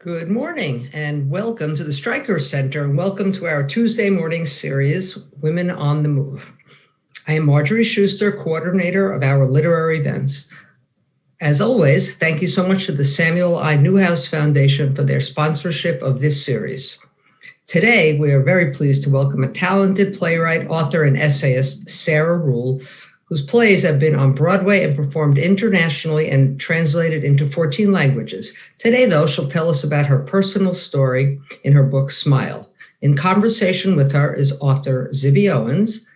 Good morning and welcome to the Streicker Center and welcome to our Tuesday morning series, Women on the Move. I am Marjorie Schuster, coordinator of our literary events. As always, thank you so much to the Samuel I. Newhouse Foundation for their sponsorship of this series. Today, we are very pleased to welcome a talented playwright, author, and essayist, Sarah Ruhl, whose plays have been on Broadway and performed internationally and translated into 14 languages. Today, though, she'll tell us about her personal story in her book, Smile. In conversation with her is author Zibby Owens,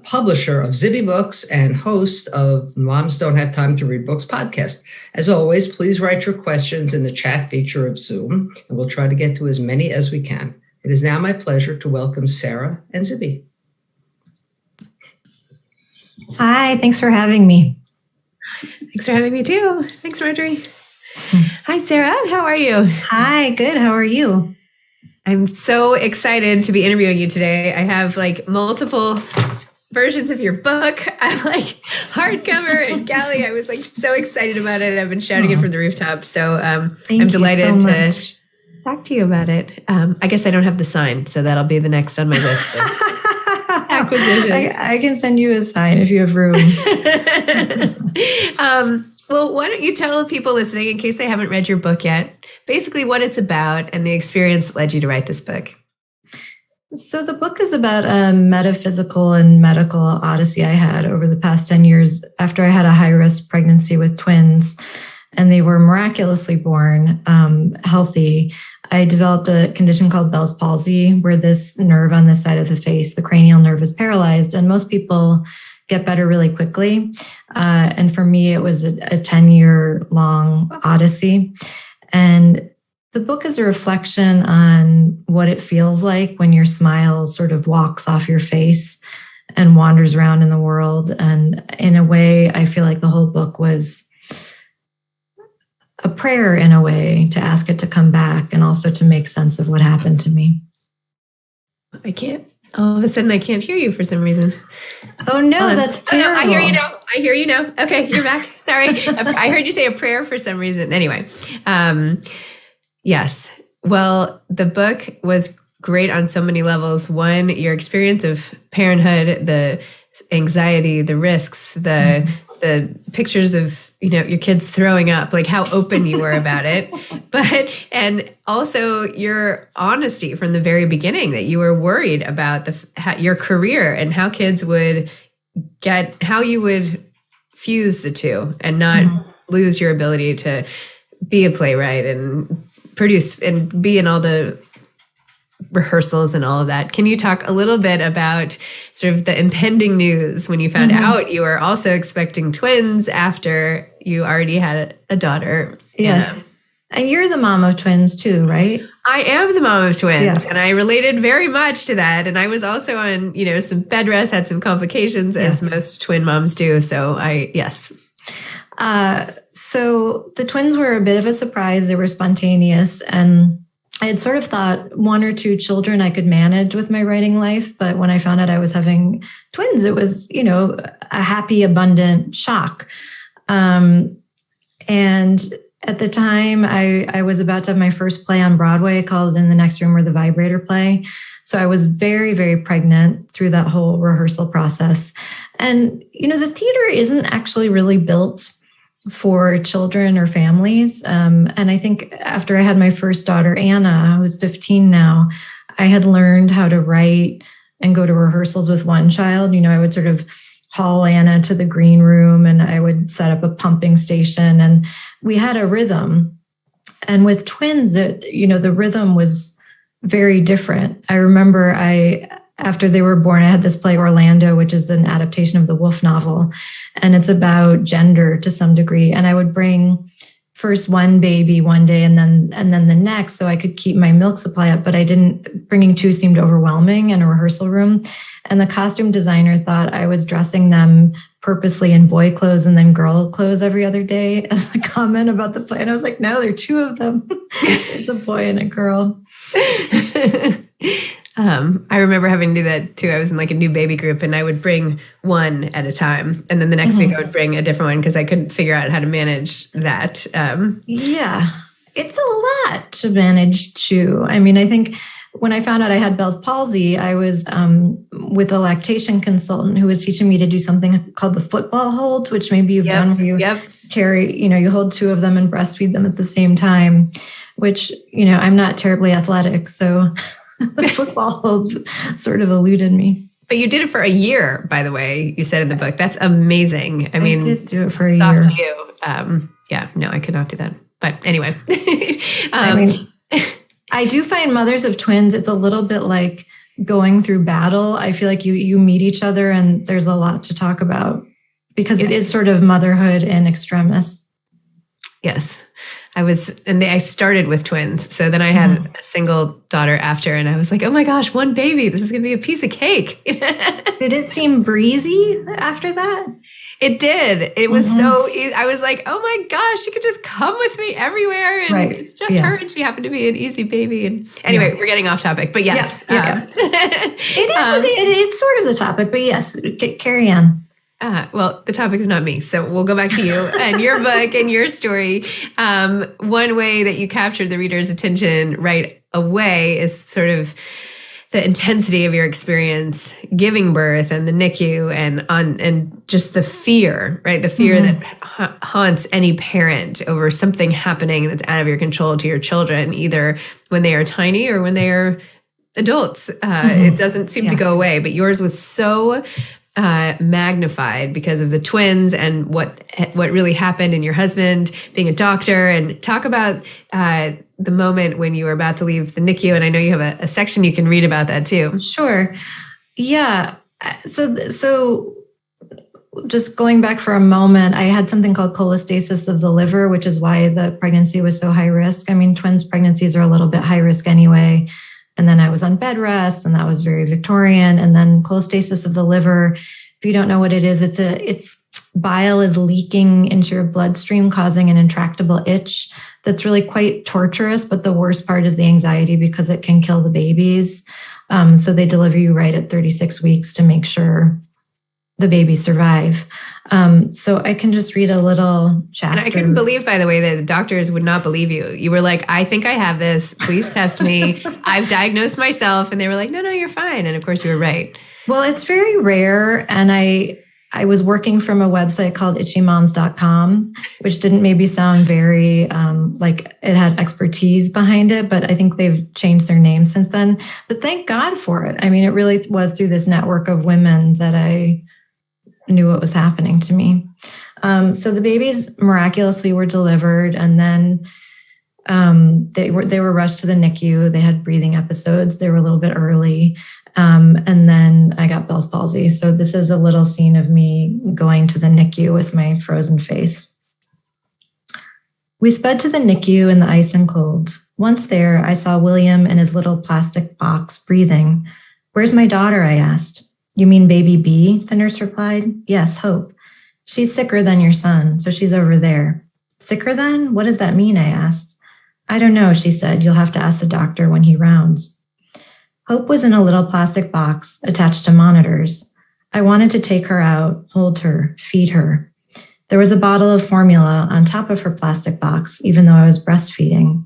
publisher of Zibby Books and host of Moms Don't Have Time to Read Books podcast. As always, please write your questions in the chat feature of Zoom, and we'll try to get to as many as we can. It is now my pleasure to welcome Sarah and Zibby. Hi, thanks for having me. Thanks for having me too. Thanks, Marjorie. Hi, Sarah. How are you? Hi, good. How are you? I'm so excited to be interviewing you today. I have multiple versions of your book. I'm hardcover and galley. I was so excited about it. I've been shouting it from the rooftop. So I'm delighted to talk to you about it. I guess I don't have the sign, so that'll be the next on my list. Acquisition. I can send you a sign if you have room. Well, why don't you tell people listening, in case they haven't read your book yet, basically what it's about and the experience that led you to write this book. So the book is about a metaphysical and medical odyssey I had over the past 10 years after I had a high-risk pregnancy with twins, and they were miraculously born healthy. I developed a condition called Bell's palsy, where this nerve on this side of the face, the cranial nerve, is paralyzed, and most people get better really quickly. And for me, it was a 10-year-long odyssey. And the book is a reflection on what it feels like when your smile sort of walks off your face and wanders around in the world. And in a way, I feel like the whole book was a prayer in a way to ask it to come back and also to make sense of what happened to me. All of a sudden I can't hear you for some reason. Oh no, that's terrible. No, I hear you now. Okay, you're back. Sorry. I heard you say a prayer for some reason. Anyway, yes. Well, the book was great on so many levels. One, your experience of parenthood, the anxiety, the risks, the pictures of your kids throwing up, how open you were about it, and also your honesty from the very beginning that you were worried about your career and how kids would how you would fuse the two and not lose your ability to be a playwright and produce and be in all the rehearsals and all of that. Can you talk a little bit about sort of the impending news when you found out you were also expecting twins after you already had a daughter? Yes. And you're the mom of twins too, right? I am the mom of twins, and I related very much to that. And I was also on, some bed rest, had some complications as most twin moms do. So yes. So the twins were a bit of a surprise. They were spontaneous, and I had sort of thought 1 or 2 children I could manage with my writing life. But when I found out I was having twins, it was, a happy, abundant shock. And at the time, I was about to have my first play on Broadway called In the Next Room or the Vibrator play. So I was very, very pregnant through that whole rehearsal process. And, the theater isn't actually really built for children or families. And I think after I had my first daughter, Anna, who's 15 now, I had learned how to write and go to rehearsals with one child. I would sort of haul Anna to the green room and I would set up a pumping station and we had a rhythm. And with twins, the rhythm was very different. I remember after they were born, I had this play Orlando, which is an adaptation of the Wolf novel. And it's about gender to some degree. And I would bring first one baby one day and then the next so I could keep my milk supply up. But bringing 2 seemed overwhelming in a rehearsal room. And the costume designer thought I was dressing them purposely in boy clothes and then girl clothes every other day as a comment about the play. And I was like, no, there are 2 of them. It's a boy and a girl. I remember having to do that too. I was in a new baby group and I would bring one at a time. And then the next week I would bring a different one because I couldn't figure out how to manage that. Yeah. It's a lot to manage too. I mean, I think when I found out I had Bell's palsy, I was with a lactation consultant who was teaching me to do something called the football hold, which maybe you've done where you carry, you hold two of them and breastfeed them at the same time, which, I'm not terribly athletic. So the football hold sort of eluded me. But you did it for a year, by the way, you said in the book. That's amazing. I mean, did do it for a year. To you. No, I could not do that. But anyway. I do find mothers of twins, it's a little bit like going through battle. I feel like you meet each other and there's a lot to talk about because it is sort of motherhood in extremis. Yes. I started with twins. So then I had a single daughter after, and I was like, oh my gosh, one baby. This is going to be a piece of cake. Did it seem breezy after that? It did. It was so easy. I was like, oh my gosh, she could just come with me everywhere. And it's just her. And she happened to be an easy baby. And anyway, we're getting off topic, but yes. It's sort of the topic, but yes, carry on. Well, the topic is not me, so we'll go back to you and your book and your story. One way that you captured the reader's attention right away is sort of the intensity of your experience giving birth and the NICU and just the fear, right? The fear that haunts any parent over something happening that's out of your control to your children, either when they are tiny or when they are adults. It doesn't seem to go away, but yours was so magnified because of the twins and what really happened in your husband being a doctor. And talk about the moment when you were about to leave the NICU. And I know you have a section you can read about that too. Sure. Yeah. So just going back for a moment, I had something called cholestasis of the liver, which is why the pregnancy was so high risk. I mean, twins pregnancies are a little bit high risk anyway. And then I was on bed rest, and that was very Victorian. And then cholestasis of the liver, if you don't know what it is, it's bile is leaking into your bloodstream, causing an intractable itch that's really quite torturous. But the worst part is the anxiety because it can kill the babies. So they deliver you right at 36 weeks to make sure the babies survive. So I can just read a little chapter. And I couldn't believe, by the way, that the doctors would not believe you. You were like, I think I have this. Please test me. I've diagnosed myself. And they were like, no, you're fine. And of course you were right. Well, it's very rare. And I was working from a website called itchymoms.com, which didn't maybe sound very like it had expertise behind it, but I think they've changed their name since then. But thank God for it. I mean, it really was through this network of women that I knew what was happening to me. So the babies miraculously were delivered, and then they were rushed to the NICU. They had breathing episodes. They were a little bit early. And then I got Bell's palsy. So this is a little scene of me going to the NICU with my frozen face. We sped to the NICU in the ice and cold. Once there, I saw William in his little plastic box breathing. Where's my daughter? I asked. You mean baby B? The nurse replied. Yes, Hope. She's sicker than your son, so she's over there. Sicker than? What does that mean? I asked. I don't know, she said. You'll have to ask the doctor when he rounds. Hope was in a little plastic box attached to monitors. I wanted to take her out, hold her, feed her. There was a bottle of formula on top of her plastic box, even though I was breastfeeding.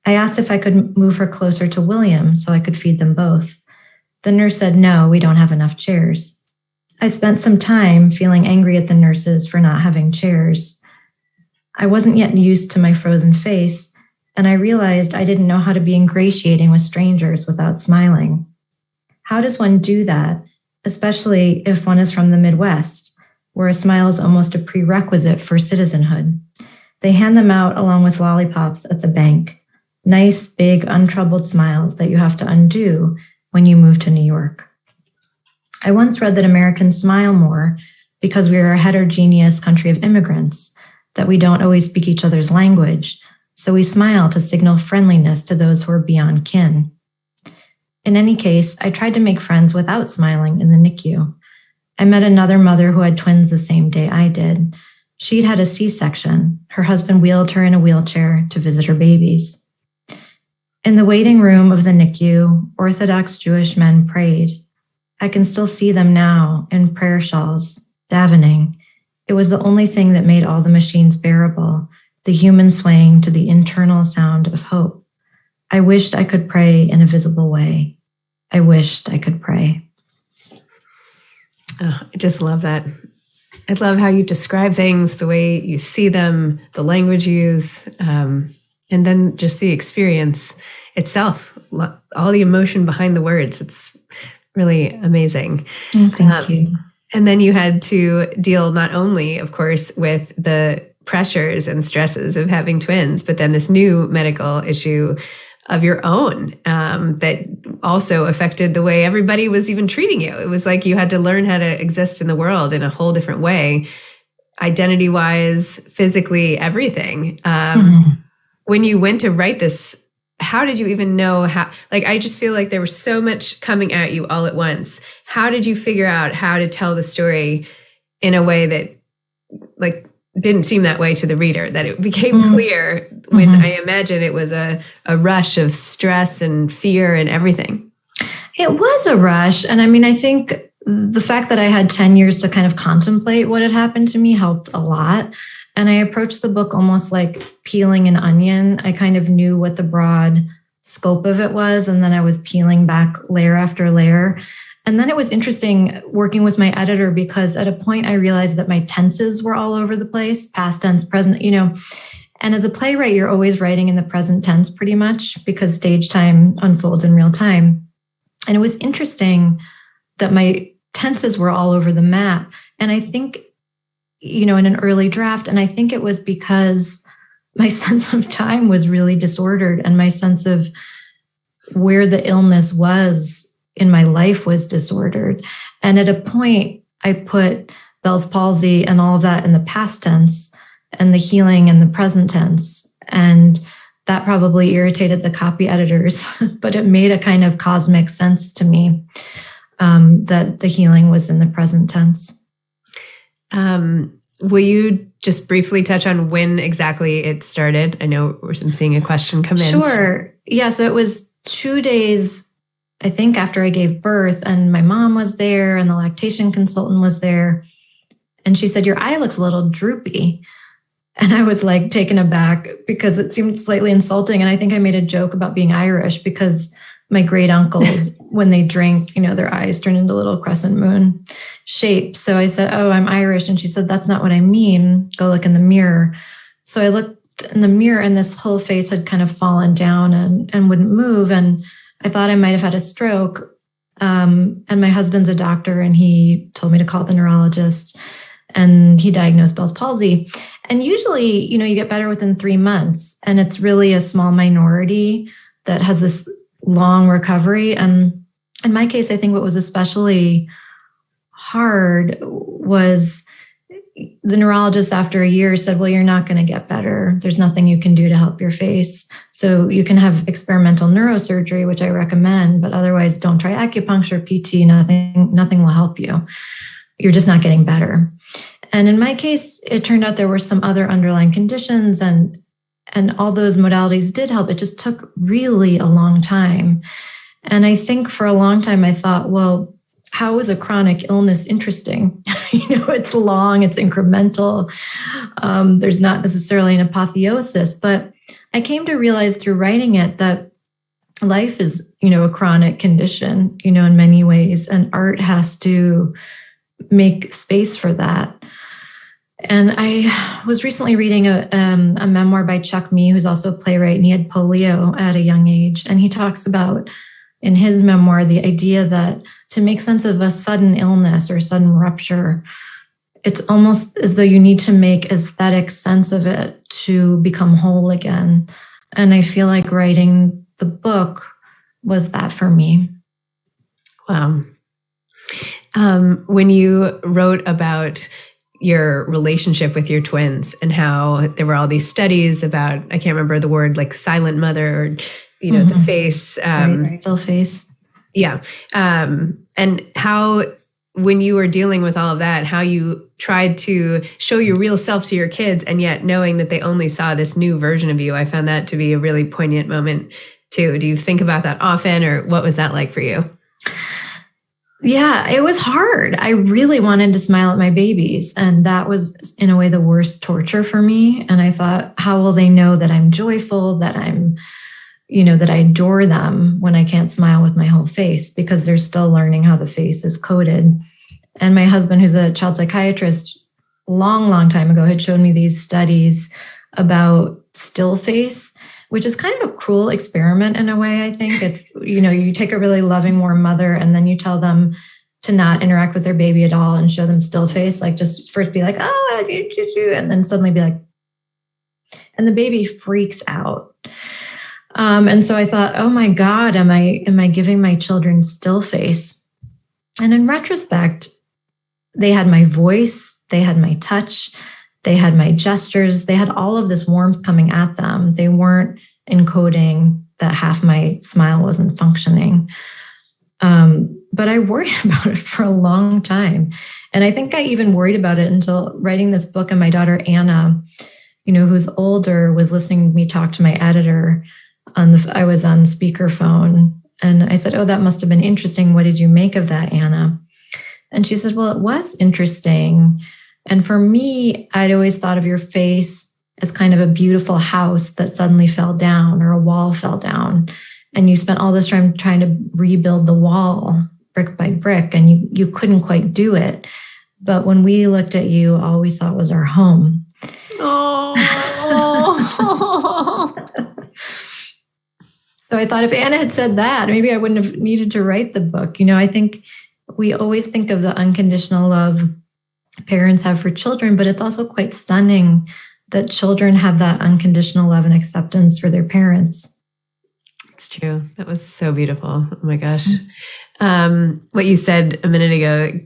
I asked if I could move her closer to William so I could feed them both. The nurse said, no, we don't have enough chairs. I spent some time feeling angry at the nurses for not having chairs. I wasn't yet used to my frozen face, and I realized I didn't know how to be ingratiating with strangers without smiling. How does one do that, especially if one is from the Midwest, where a smile is almost a prerequisite for citizenhood? They hand them out along with lollipops at the bank. Nice, big, untroubled smiles that you have to undo when you move to New York. I once read that Americans smile more because we are a heterogeneous country of immigrants, that we don't always speak each other's language, so we smile to signal friendliness to those who are beyond kin. In any case, I tried to make friends without smiling in the NICU. I met another mother who had twins the same day I did. She'd had a C-section. Her husband wheeled her in a wheelchair to visit her babies. In the waiting room of the NICU, Orthodox Jewish men prayed. I can still see them now in prayer shawls, davening. It was the only thing that made all the machines bearable. the human swaying to the internal sound of hope. I wished I could pray in a visible way. I wished I could pray. Oh, I just love that. I love how you describe things, the way you see them, the language you use, and then just the experience itself, all the emotion behind the words. It's really amazing. Thank you. And then you had to deal not only, of course, with the pressures and stresses of having twins, but then this new medical issue of your own that also affected the way everybody was even treating you. It was like you had to learn how to exist in the world in a whole different way, identity-wise, physically, everything. When you went to write this, how did you even know how? Like, I just feel like there was so much coming at you all at once. How did you figure out how to tell the story in a way that, like, didn't seem that way to the reader, that it became clear when I imagine it was a rush of stress and fear and everything? It was a rush. And I mean, I think the fact that I had 10 years to kind of contemplate what had happened to me helped a lot. And I approached the book almost like peeling an onion. I kind of knew what the broad scope of it was, and then I was peeling back layer after layer. And then it was interesting working with my editor, because at a point I realized that my tenses were all over the place, past tense, present, and as a playwright, you're always writing in the present tense pretty much, because stage time unfolds in real time. And it was interesting that my tenses were all over the map. And I think, in an early draft, and I think it was because my sense of time was really disordered, and my sense of where the illness was in my life was disordered. And at a point, I put Bell's palsy and all of that in the past tense, and the healing in the present tense. And that probably irritated the copy editors, but it made a kind of cosmic sense to me that the healing was in the present tense. Will you just briefly touch on when exactly it started? I know I'm seeing a question come in. Sure. Yeah, so it was 2 days, I think, after I gave birth, and my mom was there and the lactation consultant was there. And she said, "Your eye looks a little droopy." And I was like taken aback because it seemed slightly insulting. And I think I made a joke about being Irish, because my great uncles, when they drink, their eyes turn into little crescent moon shapes. So I said, "Oh, I'm Irish." And she said, "That's not what I mean. Go look in the mirror." So I looked in the mirror, and this whole face had kind of fallen down and wouldn't move. And I thought I might have had a stroke. And my husband's a doctor, and he told me to call the neurologist, and he diagnosed Bell's palsy. And usually, you get better within 3 months, and it's really a small minority that has this long recovery. And in my case, I think what was especially hard was the neurologist after a year said, "Well, you're not going to get better. There's nothing you can do to help your face. So you can have experimental neurosurgery, which I recommend, but otherwise don't try acupuncture, PT, nothing will help you. You're just not getting better." And in my case, it turned out there were some other underlying conditions, and all those modalities did help. It just took really a long time. And I think for a long time, I thought, well, how is a chronic illness interesting? It's long, it's incremental. There's not necessarily an apotheosis, but I came to realize through writing it that life is, a chronic condition, in many ways, and art has to make space for that. And I was recently reading a memoir by Chuck Mee, who's also a playwright, and he had polio at a young age. And he talks about, in his memoir, the idea that to make sense of a sudden illness or sudden rupture, it's almost as though you need to make aesthetic sense of it to become whole again. And I feel like writing the book was that for me. Wow. When you wrote about your relationship with your twins and how there were all these studies about, I can't remember the word, like silent mother, or, the face. Right, still face. Yeah. And how, when you were dealing with all of that, how you tried to show your real self to your kids, and yet knowing that they only saw this new version of you. I found that to be a really poignant moment too. Do you think about that often, or what was that like for you? Yeah, it was hard. I really wanted to smile at my babies. And that was, in a way, the worst torture for me. And I thought, how will they know that I'm joyful, that that I adore them when I can't smile with my whole face, because they're still learning how the face is coded. And my husband, who's a child psychiatrist, long time ago, had shown me these studies about still face, which is kind of a cruel experiment in a way. I think it's, you take a really loving, warm mother and then you tell them to not interact with their baby at all and show them still face, like just first be like, oh, and then suddenly be like, and the baby freaks out. And so I thought, oh my God, am I giving my children still face? And in retrospect, they had my voice, they had my touch, they had my gestures, they had all of this warmth coming at them. They weren't encoding that half my smile wasn't functioning. But I worried about it for a long time. And I think I even worried about it until writing this book, and my daughter, Anna, who's older, was listening to me talk to my editor. I was on speakerphone, and I said, oh, that must have been interesting. What did you make of that, Anna? And she said, well, it was interesting. And for me, I'd always thought of your face as kind of a beautiful house that suddenly fell down, or a wall fell down. And you spent all this time trying to rebuild the wall brick by brick, and you couldn't quite do it. But when we looked at you, all we saw was our home. Oh. So I thought if Anna had said that, maybe I wouldn't have needed to write the book. I think we always think of the unconditional love parents have for children, but it's also quite stunning that children have that unconditional love and acceptance for their parents. It's true. That was so beautiful. Oh my gosh. What you said a minute ago,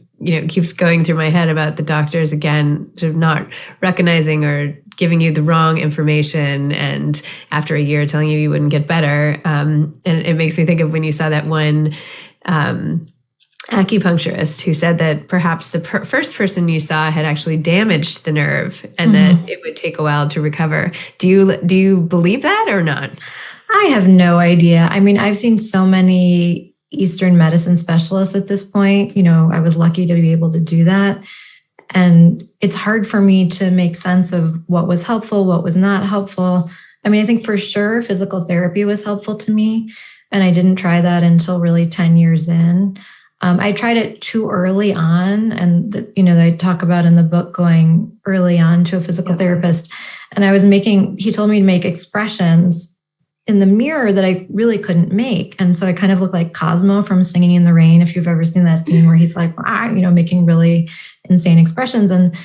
keeps going through my head about the doctors, again, sort of not recognizing or giving you the wrong information, and after a year telling you wouldn't get better. And it makes me think of when you saw that one acupuncturist who said that perhaps the first person you saw had actually damaged the nerve, and that it would take a while to recover. Do you believe that or not? I have no idea. I mean, I've seen so many Eastern medicine specialists at this point. I was lucky to be able to do that. And it's hard for me to make sense of what was helpful, what was not helpful. I mean, I think for sure physical therapy was helpful to me. And I didn't try that until really 10 years in. I tried it too early on. And, I talk about in the book going early on to a physical therapist. And he told me to make expressions in the mirror that I really couldn't make. And so I kind of look like Cosmo from Singing in the Rain, if you've ever seen that scene where he's like, making really insane expressions. And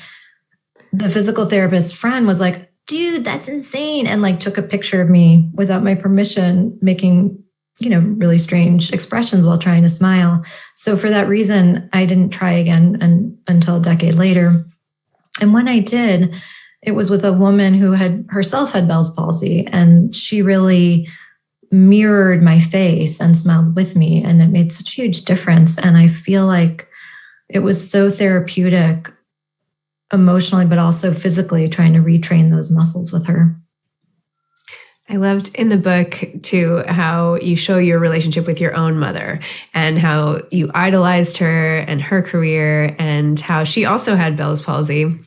the physical therapist friend was like, dude, that's insane. And like took a picture of me without my permission, making, really strange expressions while trying to smile. So for that reason, I didn't try again until a decade later. And when I did, it was with a woman who herself had Bell's palsy, and she really mirrored my face and smiled with me, and it made such a huge difference. And I feel like it was so therapeutic emotionally, but also physically, trying to retrain those muscles with her. I loved in the book too how you show your relationship with your own mother, and how you idolized her and her career, and how she also had Bell's palsy.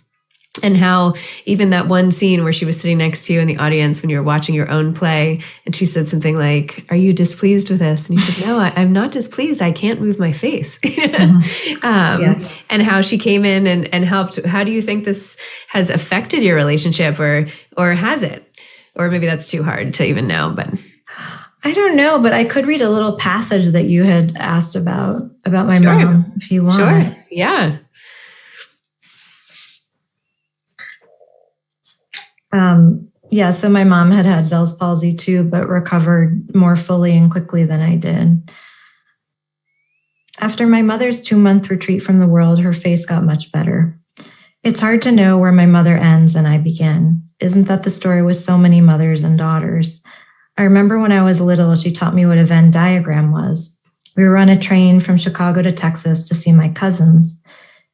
And how even that one scene where she was sitting next to you in the audience when you were watching your own play, and she said something like, "Are you displeased with this?" And you said, "No, I'm not displeased. I can't move my face." And how she came in and helped. How do you think this has affected your relationship, or has it? Or maybe that's too hard to even know, but I don't know, but I could read a little passage that you had asked about my mom, if you want. Sure. Yeah. So my mom had Bell's palsy too, but recovered more fully and quickly than I did. After my mother's 2-month retreat from the world, her face got much better. It's hard to know where my mother ends and I begin. Isn't that the story with so many mothers and daughters? I remember when I was little, she taught me what a Venn diagram was. We were on a train from Chicago to Texas to see my cousins.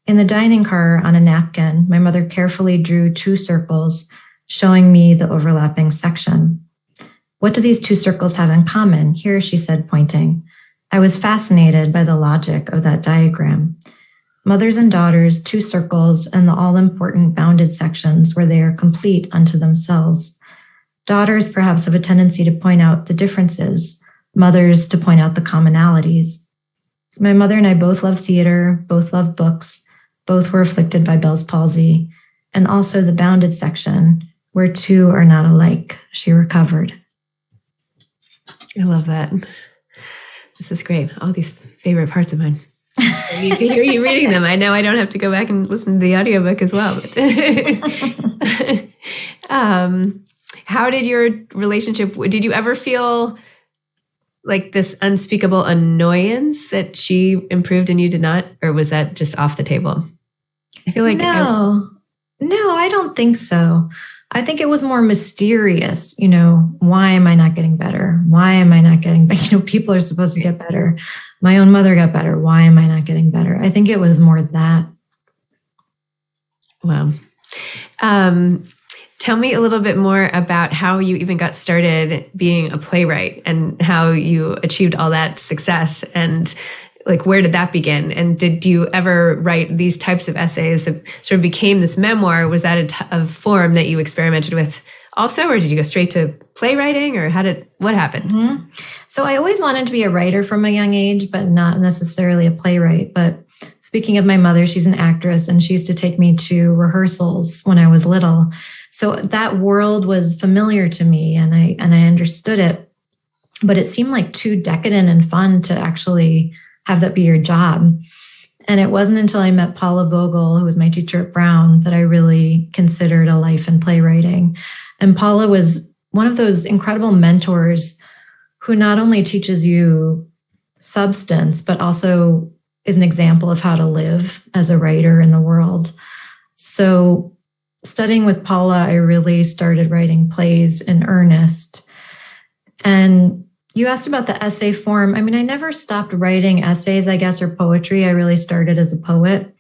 In the dining car on a napkin, my mother carefully drew 2 circles, showing me the overlapping section. What do these 2 circles have in common? Here, she said, pointing. I was fascinated by the logic of that diagram. Mothers and daughters, two circles, and the all-important bounded sections where they are complete unto themselves. Daughters perhaps have a tendency to point out the differences, mothers to point out the commonalities. My mother and I both love theater, both love books, both were afflicted by Bell's palsy, and also the bounded section, where two are not alike, she recovered. I love that. This is great. All these favorite parts of mine. I need to hear you reading them. I know I don't have to go back and listen to the audiobook as well. How did your relationship, did you ever feel like this unspeakable annoyance that she improved and you did not? Or was that just off the table? I feel like... No, I don't think so. I think it was more mysterious. Why am I not getting better? Why am I not getting better? People are supposed to get better. My own mother got better. Why am I not getting better? I think it was more that. Wow. Tell me a little bit more about how you even got started being a playwright and how you achieved all that success, and where did that begin? And did you ever write these types of essays that sort of became this memoir? Was that a form that you experimented with also, or did you go straight to playwriting, or what happened? Mm-hmm. So I always wanted to be a writer from a young age, but not necessarily a playwright. But speaking of my mother, she's an actress, and she used to take me to rehearsals when I was little. So that world was familiar to me, and I understood it, but it seemed like too decadent and fun to actually have that be your job. And it wasn't until I met Paula Vogel, who was my teacher at Brown, that I really considered a life in playwriting. And Paula was one of those incredible mentors who not only teaches you substance, but also is an example of how to live as a writer in the world. So studying with Paula, I really started writing plays in earnest. And you asked about the essay form. I mean, I never stopped writing essays, I guess, or poetry. I really started as a poet.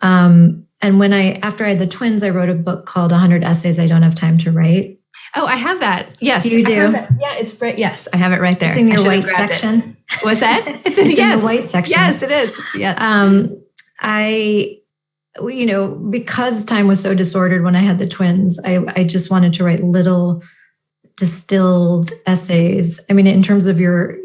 And after I had the twins, I wrote a book called 100 Essays I Don't Have Time to Write. Oh, I have that. Yes. You do? Yeah, it's right. Yes, I have it right there. It's in your white section. What's that? It's in the white section. Yes, it is. Yes. Because time was so disordered when I had the twins, I just wanted to write little distilled essays. I mean, in terms of your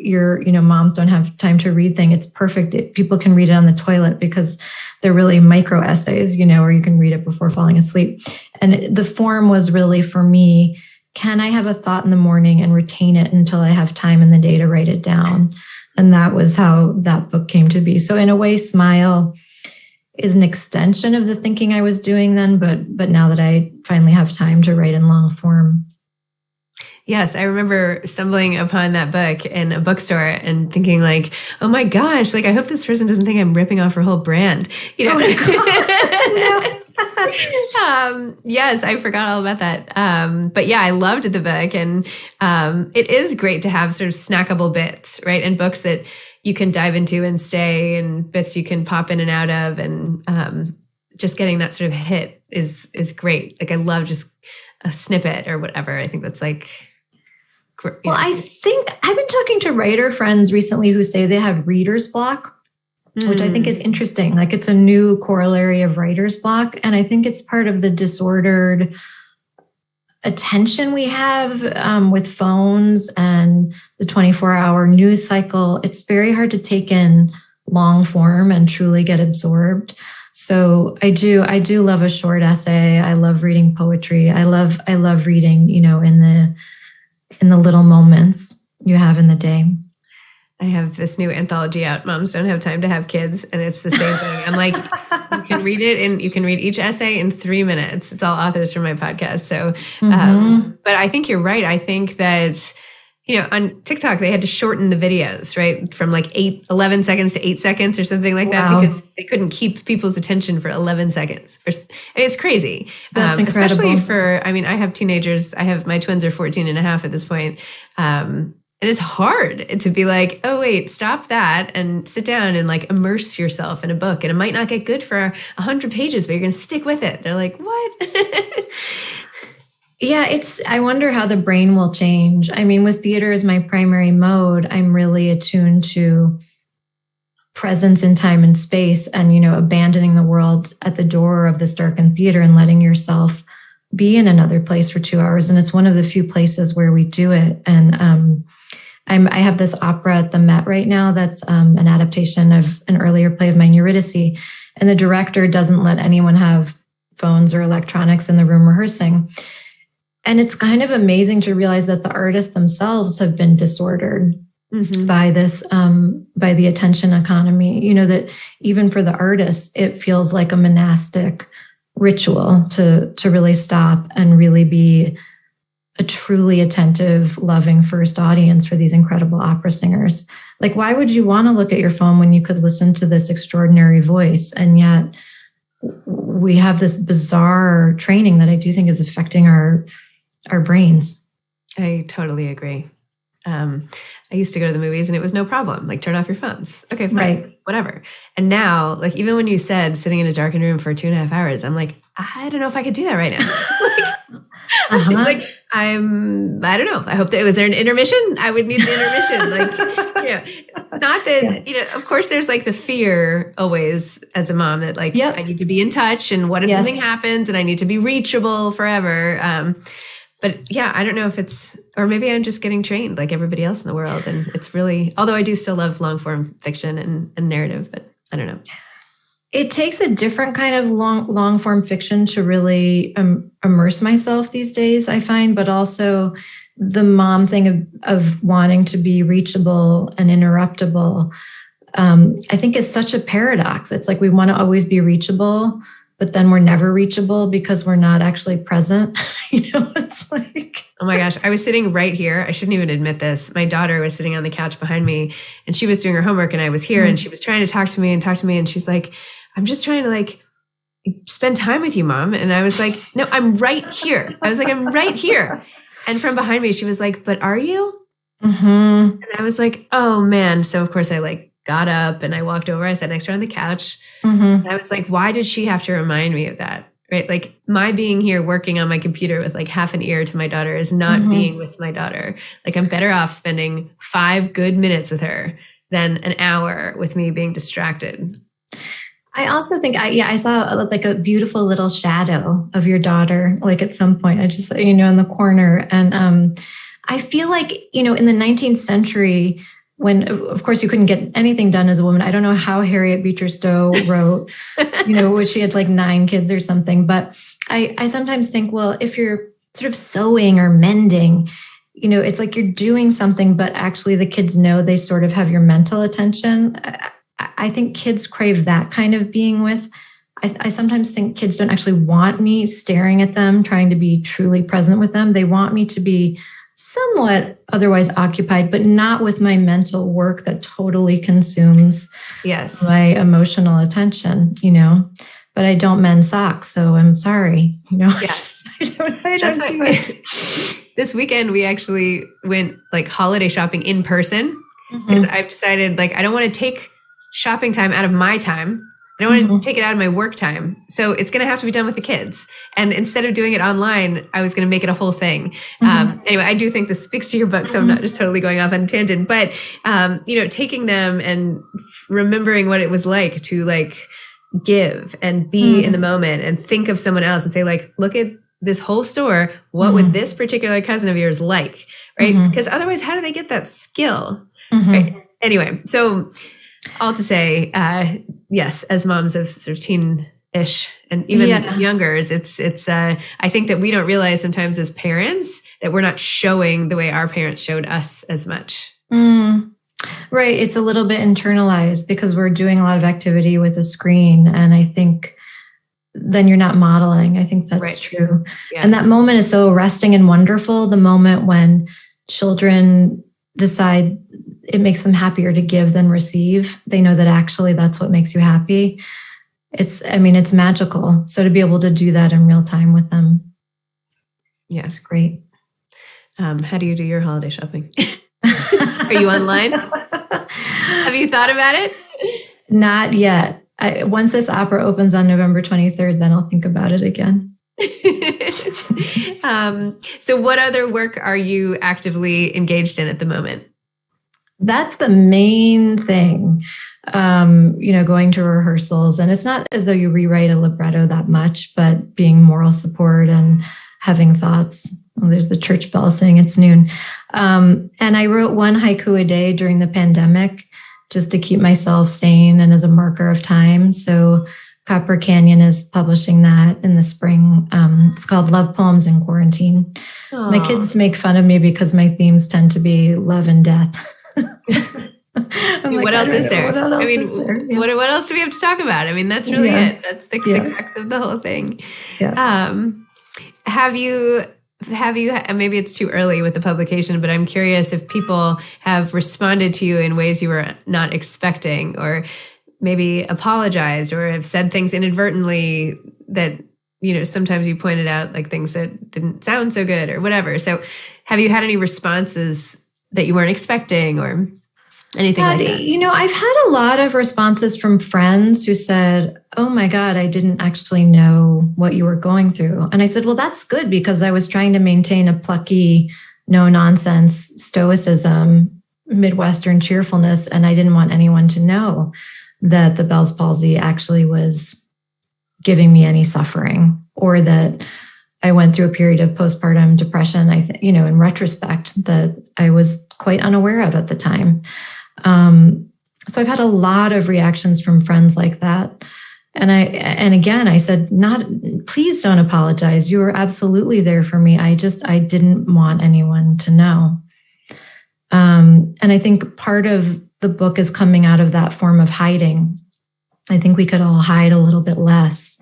moms don't have time to read thing, it's perfect. People can read it on the toilet because they're really micro essays, or you can read it before falling asleep. And the form was really for me, can I have a thought in the morning and retain it until I have time in the day to write it down? And that was how that book came to be. So in a way, Smile is an extension of the thinking I was doing then, but now that I finally have time to write in long form. Yes, I remember stumbling upon that book in a bookstore and thinking like, oh my gosh, I hope this person doesn't think I'm ripping off her whole brand. Oh my God. Yes, I forgot all about that. But yeah, I loved the book, and it is great to have sort of snackable bits, right? And books that you can dive into and stay, and bits you can pop in and out of, and just getting that sort of hit is great. I love just a snippet or whatever. I think that's well, I think I've been talking to writer friends recently who say they have reader's block, which I think is interesting. It's a new corollary of writer's block. And I think it's part of the disordered attention we have with phones and the 24-hour news cycle. It's very hard to take in long form and truly get absorbed. So I do love a short essay. I love reading poetry. I love reading, in the little moments you have in the day. I have this new anthology out, Moms Don't Have Time to Have Kids, and it's the same thing. I'm like, you can read it, and you can read each essay in 3 minutes. It's all authors from my podcast. So, but I think you're right. I think that, on TikTok, they had to shorten the videos, right? From 11 seconds to 8 seconds or something like that, because they couldn't keep people's attention for 11 seconds. It's crazy. That's incredible. Especially I have teenagers. My twins are 14 and a half at this point. And it's hard to be like, oh, wait, stop that and sit down and immerse yourself in a book. And it might not get good for 100 pages, but you're going to stick with it. They're like, what? I wonder how the brain will change. I mean, with theater as my primary mode, I'm really attuned to presence in time and space and, abandoning the world at the door of this darkened theater and letting yourself be in another place for 2 hours. And it's one of the few places where we do it. And I have this opera at the Met right now that's an adaptation of an earlier play of mine, Eurydice. And the director doesn't let anyone have phones or electronics in the room rehearsing. And it's kind of amazing to realize that the artists themselves have been disordered by this, by the attention economy. That even for the artists, it feels like a monastic ritual to really stop and really be a truly attentive, loving first audience for these incredible opera singers. Like, why would you want to look at your phone when you could listen to this extraordinary voice? And yet we have this bizarre training that I do think is affecting our brains. I totally agree. I used to go to the movies and it was no problem. Like, turn off your phones. Okay, fine, right. Whatever. And now, like, even when you said sitting in a darkened room for 2.5 hours, I'm like, I don't know if I could do that right now. I don't know. I hope that was there an intermission? I would need an intermission. Not that, of course there's like the fear always as a mom that like, I need to be in touch and what if something happens and I need to be reachable forever. But yeah, I don't know if it's, or maybe I'm just getting trained like everybody else in the world. And it's really, although I do still love long form fiction and narrative, but I don't know. It takes a different kind of long form fiction to really immerse myself these days, I find, but also the mom thing of wanting to be reachable and interruptible. I think is such a paradox. It's like we want to always be reachable, but then we're never reachable because we're not actually present. It's like, oh my gosh, I was sitting right here. I shouldn't even admit this. My daughter was sitting on the couch behind me and she was doing her homework and I was here and she was trying to talk to me. And she's like, I'm just trying to like spend time with you, Mom. And I was like, no, I'm right here. I was like, I'm right here. And from behind me, she was like, but are you? And I was like, oh man. So of course I like got up and I walked over. I sat next to her on the couch. And I was like, why did she have to remind me of that? Right? Like my being here working on my computer with like half an ear to my daughter is not being with my daughter. Like I'm better off spending 5 good minutes with her than an hour with me being distracted. I also think, I saw like a beautiful little shadow of your daughter, like at some point, I just, in the corner. And I feel like, in the 19th century, when, of course, you couldn't get anything done as a woman. I don't know how Harriet Beecher Stowe wrote, which she had like 9 kids or something. But I sometimes think, well, if you're sort of sewing or mending, it's like you're doing something, but actually the kids know they sort of have your mental attention. I think kids crave that kind of being with. I sometimes think kids don't actually want me staring at them, trying to be truly present with them. They want me to be somewhat otherwise occupied, but not with my mental work that totally consumes my emotional attention, But I don't mend socks, so I'm sorry, Yes. I don't do it. This weekend, we actually went like holiday shopping in person because I've decided like I don't want to take shopping time out of my time. I don't want to take it out of my work time. So it's going to have to be done with the kids. And instead of doing it online, I was going to make it a whole thing. Anyway, I do think this speaks to your book, so I'm not just totally going off on a tangent, but, taking them and remembering what it was like to like give and be in the moment and think of someone else and say like, look at this whole store. What would this particular cousin of yours like? Right. Because otherwise, how do they get that skill? Right. Anyway, so all to say, yes, as moms of sort of teen-ish and even youngers, it's. I think that we don't realize sometimes as parents that we're not showing the way our parents showed us as much. Right. It's a little bit internalized because we're doing a lot of activity with a screen. And I think then you're not modeling. I think that's true. Yeah. And that moment is so arresting and wonderful. The moment when children decide it makes them happier to give than receive. They know that actually that's what makes you happy. It's magical. So to be able to do that in real time with them. Yes, great. How do you do your holiday shopping? Are you online? Have you thought about it? Not yet. Once this opera opens on November 23rd, then I'll think about it again. So what other work are you actively engaged in at the moment? That's the main thing. Going to rehearsals. And it's not as though you rewrite a libretto that much, but being moral support and having thoughts. Oh, there's the church bell saying it's noon. And I wrote one haiku a day during the pandemic just to keep myself sane and as a marker of time. So Copper Canyon is publishing that in the spring. It's called Love Poems in Quarantine. Aww. My kids make fun of me because my themes tend to be love and death. What else is there? Yeah. What else do we have to talk about? I mean, that's really it. That's the crux of the whole thing. Yeah. Have you, maybe it's too early with the publication, but I'm curious if people have responded to you in ways you were not expecting, or maybe apologized, or have said things inadvertently that, sometimes you pointed out like things that didn't sound so good or whatever. So have you had any responses that you weren't expecting or anything like that? I've had a lot of responses from friends who said, oh my God, I didn't actually know what you were going through. And I said, well, that's good, because I was trying to maintain a plucky, no nonsense stoicism, Midwestern cheerfulness. And I didn't want anyone to know that the Bell's palsy actually was giving me any suffering, or that I went through a period of postpartum depression, in retrospect, that I was quite unaware of at the time. So I've had a lot of reactions from friends like that. And again, I said, please don't apologize. You were absolutely there for me. I didn't want anyone to know. And I think part of the book is coming out of that form of hiding. I think we could all hide a little bit less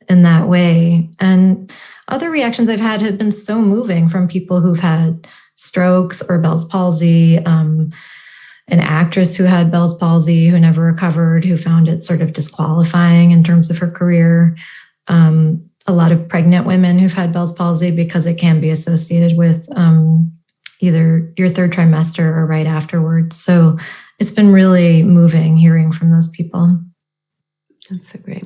in that way. And other reactions I've had have been so moving, from people who've had strokes or Bell's palsy, an actress who had Bell's palsy who never recovered, who found it sort of disqualifying in terms of her career. A lot of pregnant women who've had Bell's palsy because it can be associated with either your third trimester or right afterwards. So it's been really moving hearing from those people. That's so great.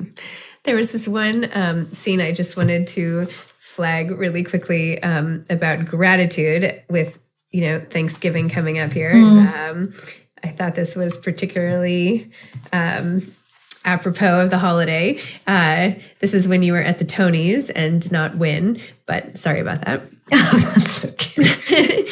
There was this one scene I just wanted to flag really quickly about gratitude with Thanksgiving coming up here. I thought this was particularly apropos of the holiday. This is when you were at the Tonys and not win, but sorry about that. Oh, that's okay.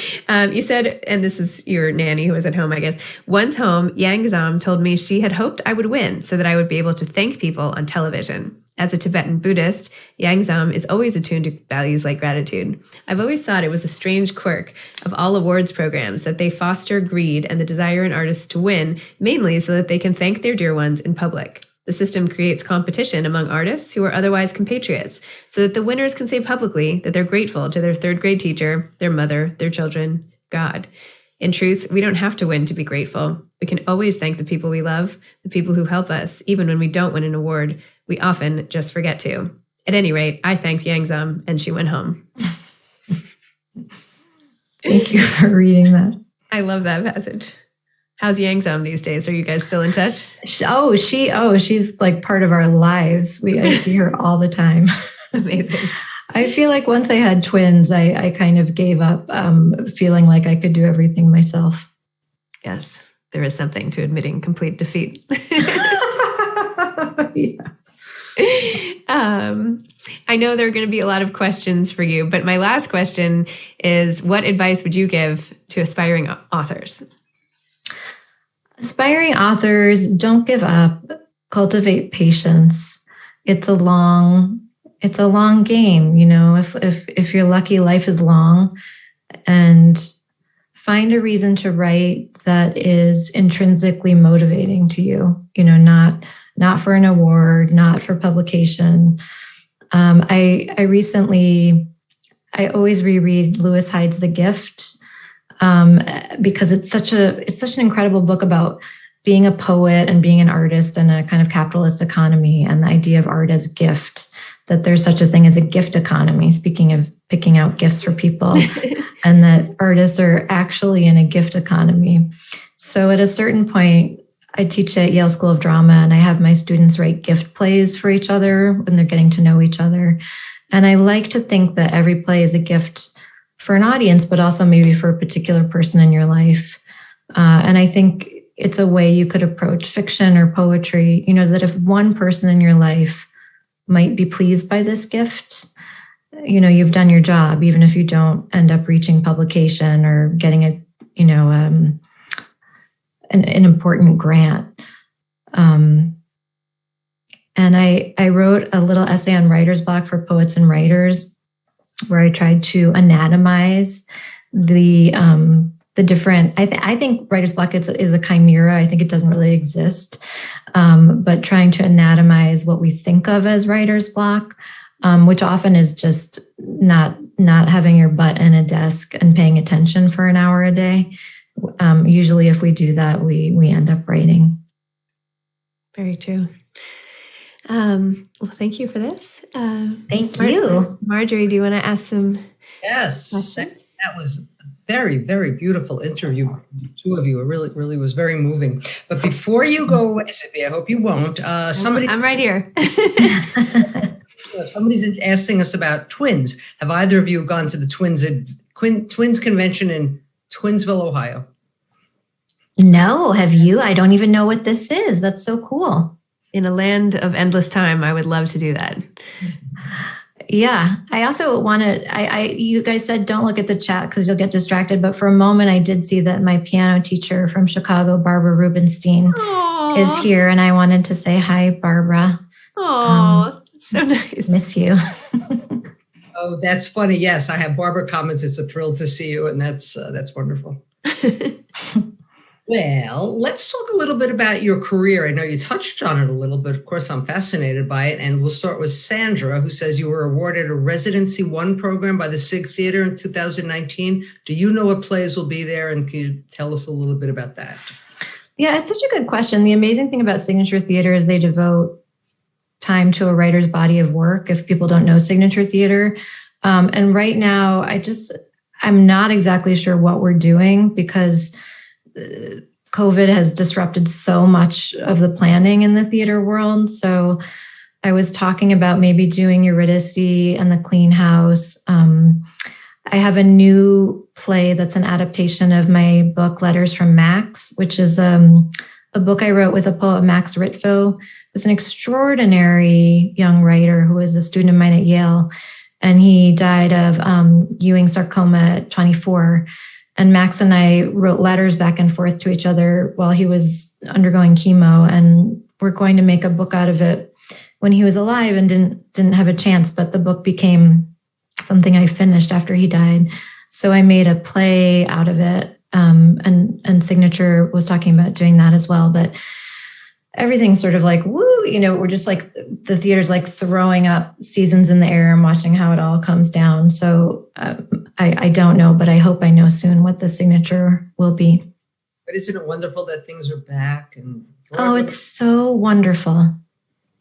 You said, and this is your nanny who was at home, I guess, once home, Yang Zam told me she had hoped I would win so that I would be able to thank people on television. As a Tibetan Buddhist, Yang Zam is always attuned to values like gratitude. I've always thought it was a strange quirk of all awards programs that they foster greed and the desire in artists to win, mainly so that they can thank their dear ones in public. The system creates competition among artists who are otherwise compatriots, so that the winners can say publicly that they're grateful to their third grade teacher, their mother, their children, God. In truth, we don't have to win to be grateful. We can always thank the people we love, the people who help us, even when we don't win an award. We often just forget to. At any rate, I thanked Yang Zam, and she went home. Thank you for reading that. I love that passage. How's Yang Zam these days? Are you guys still in touch? She's like part of our lives. I see her all the time. Amazing. I feel like once I had twins, I kind of gave up feeling like I could do everything myself. Yes, there is something to admitting complete defeat. Yeah. I know there are going to be a lot of questions for you, but my last question is, what advice would you give to aspiring authors? Aspiring authors, don't give up. Cultivate patience. It's a long game. If you're lucky, life is long, and find a reason to write that is intrinsically motivating to you. Not for an award, not for publication. I always reread Lewis Hyde's The Gift, because it's such an incredible book about being a poet and being an artist in a kind of capitalist economy, and the idea of art as gift, that there's such a thing as a gift economy, speaking of picking out gifts for people, and that artists are actually in a gift economy. So at a certain point, I teach at Yale School of Drama, and I have my students write gift plays for each other when they're getting to know each other. And I like to think that every play is a gift for an audience, but also maybe for a particular person in your life. And I think it's a way you could approach fiction or poetry, that if one person in your life might be pleased by this gift, you've done your job, even if you don't end up reaching publication or getting an important grant. And I wrote a little essay on writer's block for poets and writers, where I tried to anatomize the different. I think writer's block is a chimera. I think it doesn't really exist, but trying to anatomize what we think of as writer's block, which often is just not having your butt in a desk and paying attention for an hour a day. Usually, if we do that, we end up writing. Very true. Well, thank you for this. Thank you. Marjorie, do you want to ask some questions? That was a very, very beautiful interview. The two of you, it really was very moving. But before you go away, Zippy, I hope you won't. I'm right here. Somebody's asking us about twins. Have either of you gone to the Twins convention in Twinsville, Ohio? No, have you? I don't even know what this is. That's so cool. In a land of endless time, I would love to do that. Yeah. I also want to, you guys said don't look at the chat because you'll get distracted. But for a moment, I did see that my piano teacher from Chicago, Barbara Rubenstein, is here. And I wanted to say hi, Barbara. Oh, so nice. Miss you. Oh, that's funny. Yes, I have Barbara comments. It's a thrill to see you. And that's wonderful. Well, let's talk a little bit about your career. I know you touched on it a little bit. Of course, I'm fascinated by it. And we'll start with Sandra, who says you were awarded a Residency 1 program by the SIG Theater in 2019. Do you know what plays will be there? And can you tell us a little bit about that? Yeah, it's such a good question. The amazing thing about Signature Theater is they devote time to a writer's body of work, if people don't know Signature Theater. And right now, I'm not exactly sure what we're doing because COVID has disrupted so much of the planning in the theater world. So I was talking about maybe doing Eurydice and the Clean House. I have a new play that's an adaptation of my book, Letters from Max, which is a book I wrote with a poet, Max Ritvo, who's an extraordinary young writer who was a student of mine at Yale. And he died of Ewing sarcoma at 24. And Max and I wrote letters back and forth to each other while he was undergoing chemo. And we're going to make a book out of it when he was alive and didn't have a chance. But the book became something I finished after he died. So I made a play out of it. And Signature was talking about doing that as well. But everything's sort of like, woo, we're just like, the theater's like throwing up seasons in the air and watching how it all comes down. So I don't know, but I hope I know soon what the Signature will be. But isn't it wonderful that things are back? And it's so wonderful.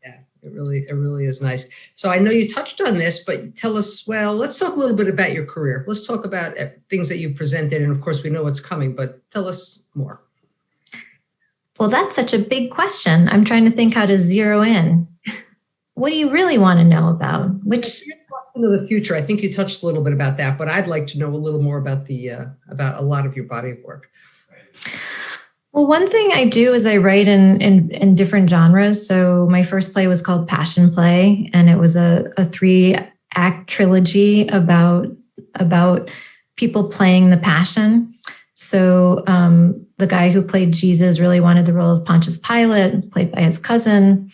Yeah, it really is nice. So I know you touched on this, but tell us, well, let's talk a little bit about your career. Let's talk about things that you presented. And of course, we know what's coming, but tell us more. Well, that's such a big question. I'm trying to think how to zero in. What do you really want to know about? Which into the future? I think you touched a little bit about that, but I'd like to know a little more about about a lot of your body of work. Well, one thing I do is I write in different genres. So my first play was called Passion Play, and it was a 3-act trilogy about people playing the Passion. So the guy who played Jesus really wanted the role of Pontius Pilate, played by his cousin.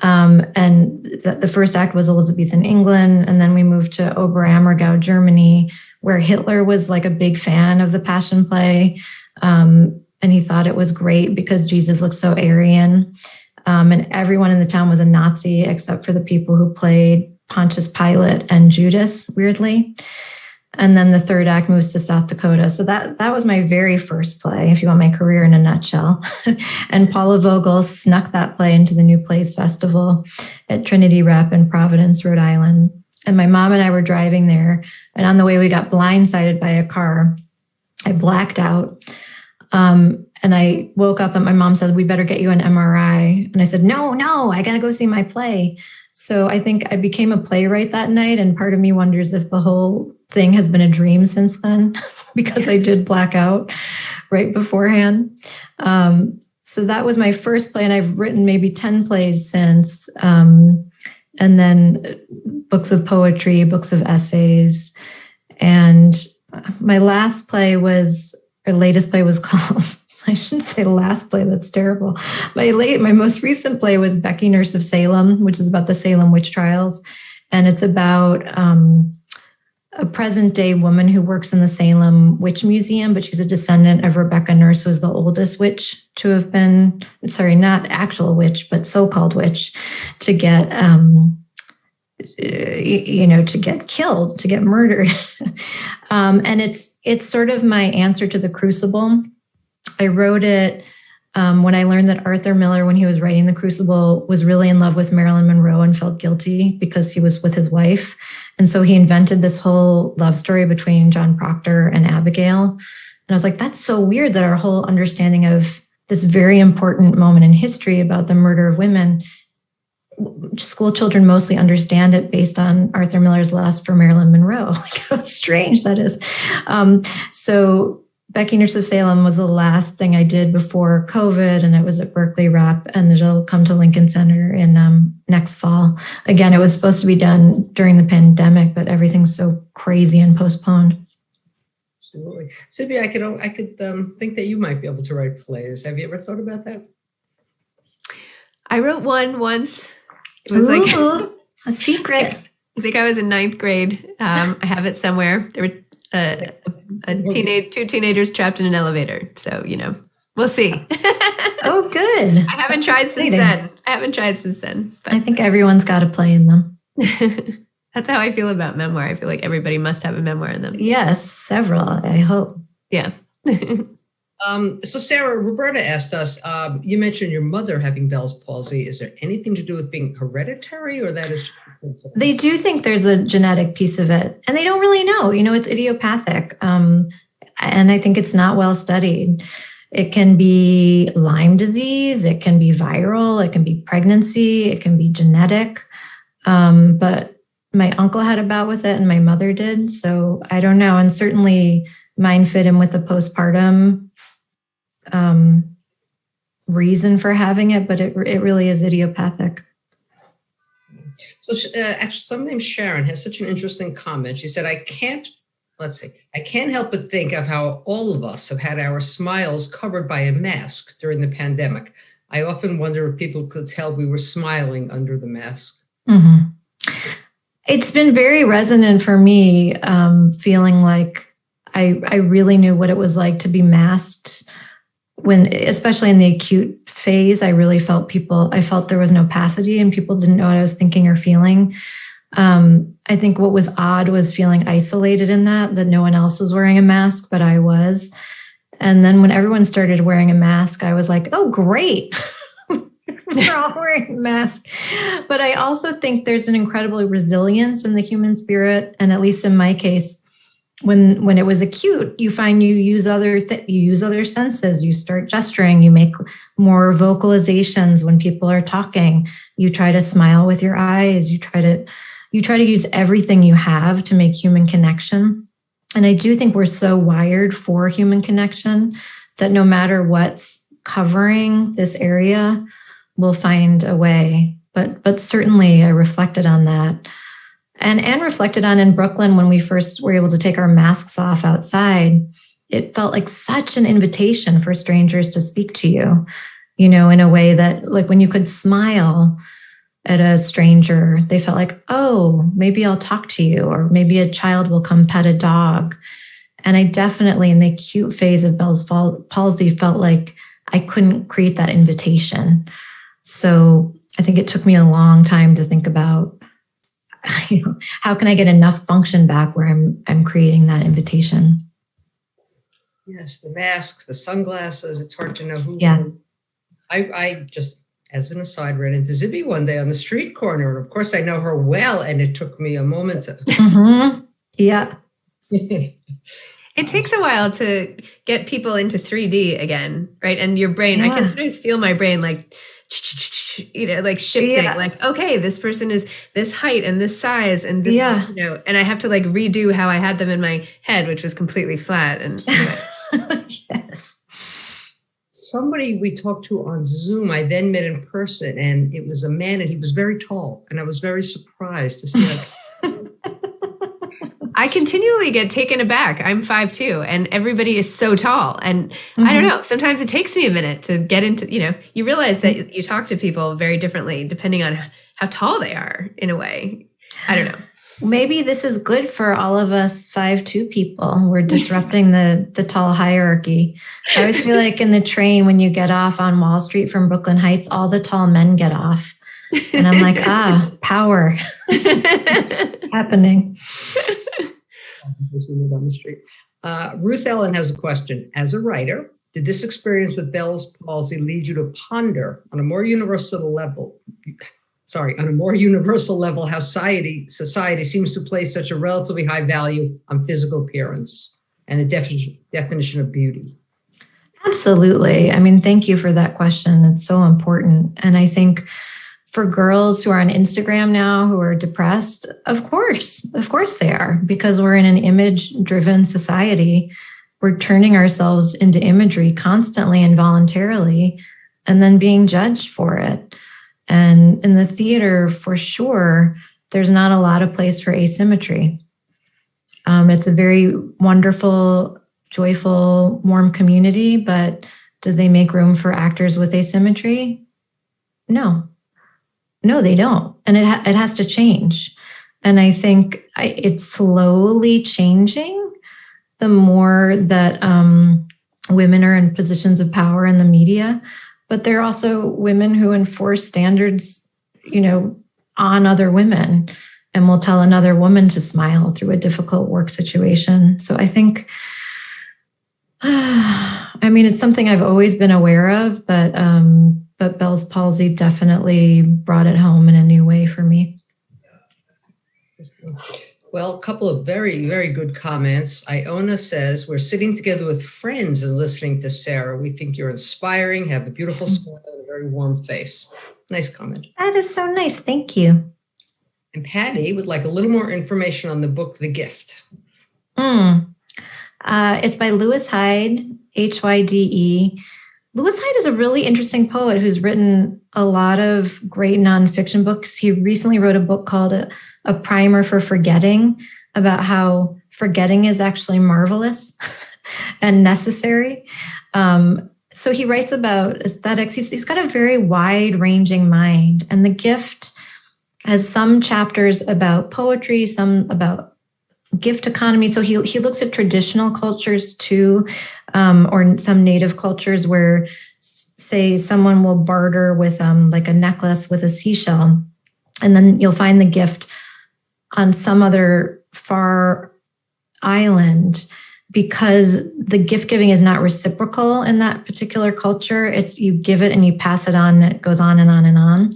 And the first act was Elizabethan England. And then we moved to Oberammergau, Germany, where Hitler was like a big fan of the Passion Play. And he thought it was great because Jesus looked so Aryan. And everyone in the town was a Nazi except for the people who played Pontius Pilate and Judas, weirdly. And then the third act moves to South Dakota. So that was my very first play, if you want my career in a nutshell. And Paula Vogel snuck that play into the New Plays Festival at Trinity Rep in Providence, Rhode Island. And my mom and I were driving there. And on the way, we got blindsided by a car. I blacked out. And And I woke up and my mom said, we better get you an MRI. And I said, no, I got to go see my play. So I think I became a playwright that night. And part of me wonders if the whole thing has been a dream since then, because I did black out right beforehand. So that was my first play. And I've written maybe 10 plays since. And then books of poetry, books of essays. And my latest play was called, I shouldn't say last play, that's terrible. My most recent play was Becky, Nurse of Salem, which is about the Salem witch trials. And it's about a present day woman who works in the Salem Witch Museum, but she's a descendant of Rebecca Nurse, who was the oldest witch to have been, not actual witch, but so-called witch, to get, to get killed, to get murdered. And it's sort of my answer to The Crucible. I wrote it when I learned that Arthur Miller, when he was writing The Crucible, was really in love with Marilyn Monroe and felt guilty because he was with his wife. And so he invented this whole love story between John Proctor and Abigail. And I was like, that's so weird that our whole understanding of this very important moment in history about the murder of women, school children mostly understand it based on Arthur Miller's lust for Marilyn Monroe. Like, how strange that is. So Becky, Nurse of Salem was the last thing I did before COVID, and it was at Berkeley Rep, and it'll come to Lincoln Center in next fall. Again, it was supposed to be done during the pandemic, but everything's so crazy and postponed. Absolutely. Sylvia, I could think that you might be able to write plays. Have you ever thought about that? I wrote one once. It was like a secret. I think I was in 9th grade. I have it somewhere. There were two teenagers trapped in an elevator. So, we'll see. Oh, good. I haven't tried since then. But I think everyone's got a play in them. That's how I feel about memoir. I feel like everybody must have a memoir in them. Yes, several, I hope. Yeah. So Sarah, Roberta asked us, you mentioned your mother having Bell's palsy. Is there anything to do with being hereditary, or that is? They do think there's a genetic piece of it, and they don't really know. It's idiopathic. And I think it's not well studied. It can be Lyme disease. It can be viral. It can be pregnancy. It can be genetic. But my uncle had a bout with it and my mother did. So I don't know. And certainly mine fit in with the postpartum reason for having it, but it really is idiopathic. So actually, someone named Sharon has such an interesting comment. She said, I can't help but think of how all of us have had our smiles covered by a mask during the pandemic. I often wonder if people could tell we were smiling under the mask. Mm-hmm. It's been very resonant for me, feeling like I really knew what it was like to be masked especially in the acute phase. I really felt there was no opacity and people didn't know what I was thinking or feeling. I think what was odd was feeling isolated in that no one else was wearing a mask, but I was. And then when everyone started wearing a mask, I was like, oh, great. We're all wearing a mask. But I also think there's an incredible resilience in the human spirit. And at least in my case, when it was acute, you find you use other senses. You start gesturing. You make more vocalizations when people are talking. You try to smile with your eyes. You try to use everything you have to make human connection. And I do think we're so wired for human connection that no matter what's covering this area, we'll find a way. But certainly I reflected on that. And reflected on in Brooklyn when we first were able to take our masks off outside. It felt like such an invitation for strangers to speak to you, in a way that, like, when you could smile at a stranger, they felt like, oh, maybe I'll talk to you, or maybe a child will come pet a dog. And I definitely, in the acute phase of Bell's palsy, felt like I couldn't create that invitation. So I think it took me a long time to think about, how can I get enough function back where I'm creating that invitation? Yes, the masks, the sunglasses. It's hard to know who. Yeah. I just, as an aside, ran into Zibby one day on the street corner, and of course I know her well, and it took me a moment to. Mm-hmm. Yeah. It takes a while to get people into 3D again, right? And your brain, I can sometimes feel my brain like, like shifting, like, okay, this person is this height and this size and this, and I have to like redo how I had them in my head, which was completely flat. And yes. Somebody we talked to on Zoom, I then met in person, and it was a man, and he was very tall, and I was very surprised to see like. I continually get taken aback. I'm 5'2", and everybody is so tall. And I don't know, sometimes it takes me a minute to get into, you realize that you talk to people very differently depending on how tall they are in a way. I don't know. Maybe this is good for all of us 5'2" people. We're disrupting the tall hierarchy. I always feel like in the train when you get off on Wall Street from Brooklyn Heights, all the tall men get off. And I'm like, power. It's happening. As we live on the street. Ruth Ellen has a question. As a writer, did this experience with Bell's palsy lead you to ponder on a more universal level, how society seems to place such a relatively high value on physical appearance and the definition of beauty? Absolutely. I mean, thank you for that question. It's so important. And I think for girls who are on Instagram now who are depressed, of course they are, because we're in an image-driven society. We're turning ourselves into imagery constantly and voluntarily, and then being judged for it. And in the theater, for sure, there's not a lot of place for asymmetry. It's a very wonderful, joyful, warm community, but do they make room for actors with asymmetry? No, they don't. And it has to change. And I think it's slowly changing the more that women are in positions of power in the media. But there are also women who enforce standards, on other women and will tell another woman to smile through a difficult work situation. So I think, it's something I've always been aware of, but Bell's palsy definitely brought it home in a new way for me. Well, a couple of very, very good comments. Iona says, we're sitting together with friends and listening to Sarah. We think you're inspiring, have a beautiful smile and a very warm face. Nice comment. That is so nice. Thank you. And Patty would like a little more information on the book, The Gift. It's by Lewis Hyde, Hyde. Lewis Hyde is a really interesting poet who's written a lot of great nonfiction books. He recently wrote a book called A Primer for Forgetting, about how forgetting is actually marvelous and necessary. So he writes about aesthetics. He's got a very wide-ranging mind. And The Gift has some chapters about poetry, some about gift economy. So he looks at traditional cultures too, or some native cultures where, say, someone will barter with like a necklace with a seashell, and then you'll find the gift on some other far island, because the gift giving is not reciprocal in that particular culture. It's you give it and you pass it on, and it goes on and on and on.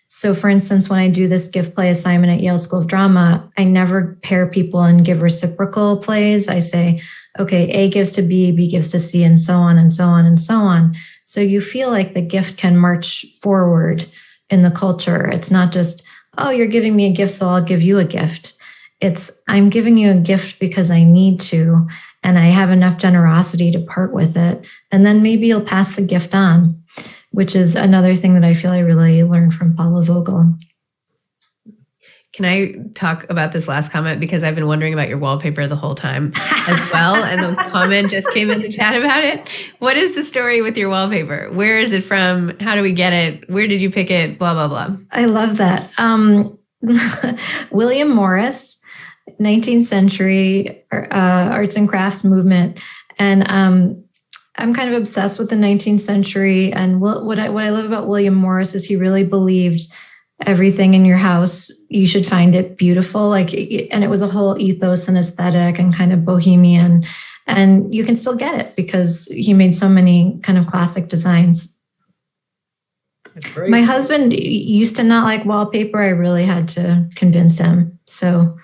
So for instance, when I do this gift play assignment at Yale School of Drama, I never pair people and give reciprocal plays. I say, okay, A gives to B, B gives to C, and so on and so on and so on. So you feel like the gift can march forward in the culture. It's not just, oh, you're giving me a gift, so I'll give you a gift. It's, I'm giving you a gift because I need to, and I have enough generosity to part with it. And then maybe you'll pass the gift on, which is another thing that I feel I really learned from Paula Vogel. Can I talk about this last comment? Because I've been wondering about your wallpaper the whole time as well. And the comment just came in the chat about it. What is the story with your wallpaper? Where is it from? How do we get it? Where did you pick it? Blah, blah, blah. I love that. William Morris, 19th century arts and crafts movement. And I'm kind of obsessed with the 19th century. And what I love about William Morris is he really believed everything in your house, you should find it beautiful. And it was a whole ethos and aesthetic and kind of bohemian. And you can still get it because he made so many kind of classic designs. That's great. My husband used to not like wallpaper. I really had to convince him. So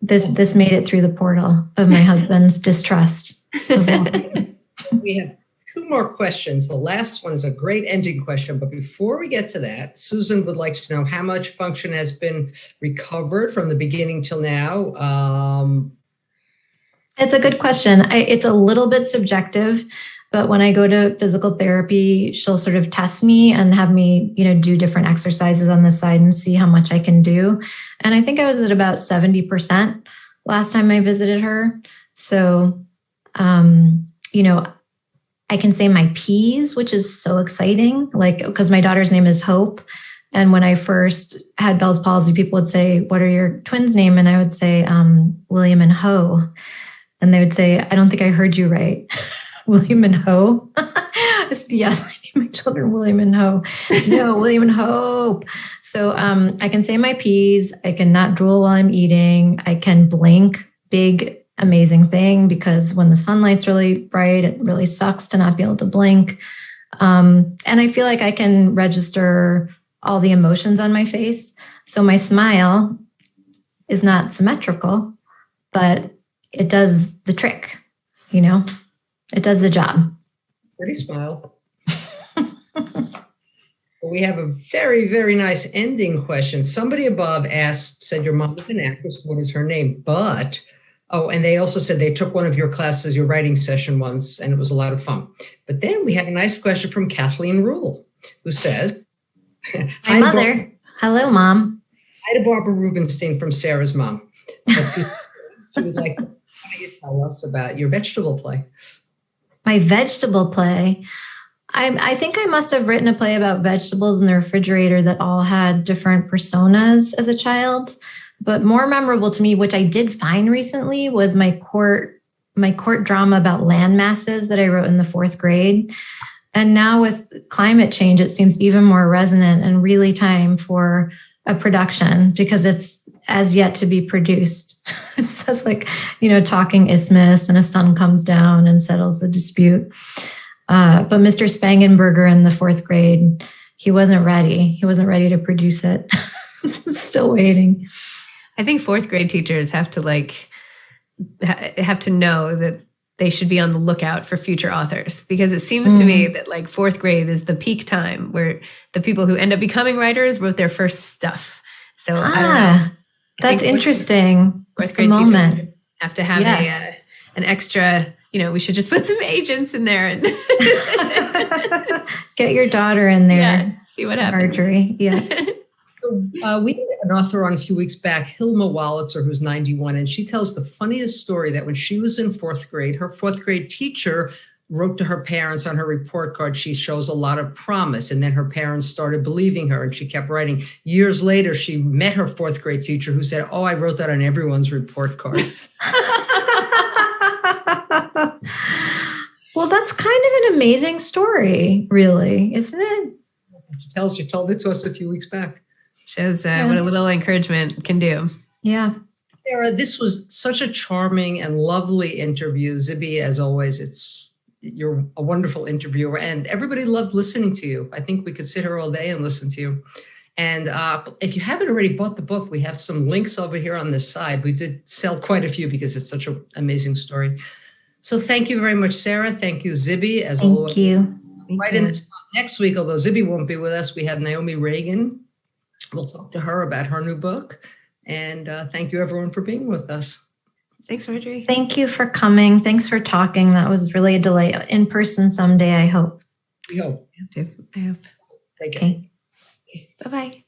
This made it through the portal of my husband's distrust. We have 2 more questions. The last one is a great ending question. But before we get to that, Susan would like to know how much function has been recovered from the beginning till now. It's a good question. It's a little bit subjective, but when I go to physical therapy, she'll sort of test me and have me, do different exercises on the side and see how much I can do. And I think I was at about 70% last time I visited her. So, I can say my P's, which is so exciting, because my daughter's name is Hope. And when I first had Bell's palsy, people would say, "What are your twins' name?" And I would say, William and Ho. And they would say, "I don't think I heard you right." William and Ho? I said, "Yes, I name my children William and Ho." No, William and Hope. So I can say my P's. I can not drool while I'm eating. I can blink. Big, amazing thing, because when the sunlight's really bright, it really sucks to not be able to blink. And I feel like I can register all the emotions on my face. So my smile is not symmetrical, but it does the trick, It does the job. Pretty smile. We have a very, very nice ending question. Somebody above said your mom is an actress. What is her name? And they also said they took one of your classes, your writing session once, and it was a lot of fun. But then we had a nice question from Kathleen Ruhl, who says, "Hi, Mother. Hello, Mom." Hi to Barbara Rubenstein from Sarah's mom. She would like to tell us about your vegetable play. My vegetable play. I think I must have written a play about vegetables in the refrigerator that all had different personas as a child. But more memorable to me, which I did find recently, was my court drama about land masses that I wrote in the 4th grade. And now with climate change, it seems even more resonant and really time for a production, because it's as yet to be produced. It says talking isthmus, and a sun comes down and settles the dispute. But Mr. Spangenberger in the 4th grade, he wasn't ready. He wasn't ready to produce it. Still waiting. I think 4th grade teachers have to know that they should be on the lookout for future authors, because it seems to me that 4th grade is the peak time where the people who end up becoming writers wrote their first stuff. So I don't know. That's interesting. 4th grade teachers have to have an extra, we should just put some agents in there and get your daughter in there. Yeah, see what happens. Marjorie. Yeah. We had an author on a few weeks back, Hilma Wolitzer, who's 91, and she tells the funniest story that when she was in 4th grade, her 4th grade teacher wrote to her parents on her report card, "She shows a lot of promise." And then her parents started believing her, and she kept writing. Years later, she met her 4th grade teacher, who said, "Oh, I wrote that on everyone's report card." Well, that's kind of an amazing story, really, isn't it? She told it to us a few weeks back. Shows what a little encouragement can do. Yeah. Sarah, this was such a charming and lovely interview. Zibby, as always, you're a wonderful interviewer, and everybody loved listening to you. I think we could sit here all day and listen to you. And if you haven't already bought the book, we have some links over here on this side. We did sell quite a few because it's such an amazing story. So thank you very much, Sarah. Thank you, Zibby, as always. Thank you. Right in the spot next week, although Zibby won't be with us, we have Naomi Reagan. We'll talk to her about her new book. And thank you, everyone, for being with us. Thanks, Marjorie. Thank you for coming. Thanks for talking. That was really a delight. In person someday, I hope. We hope. I hope. Take care. Okay. Bye-bye.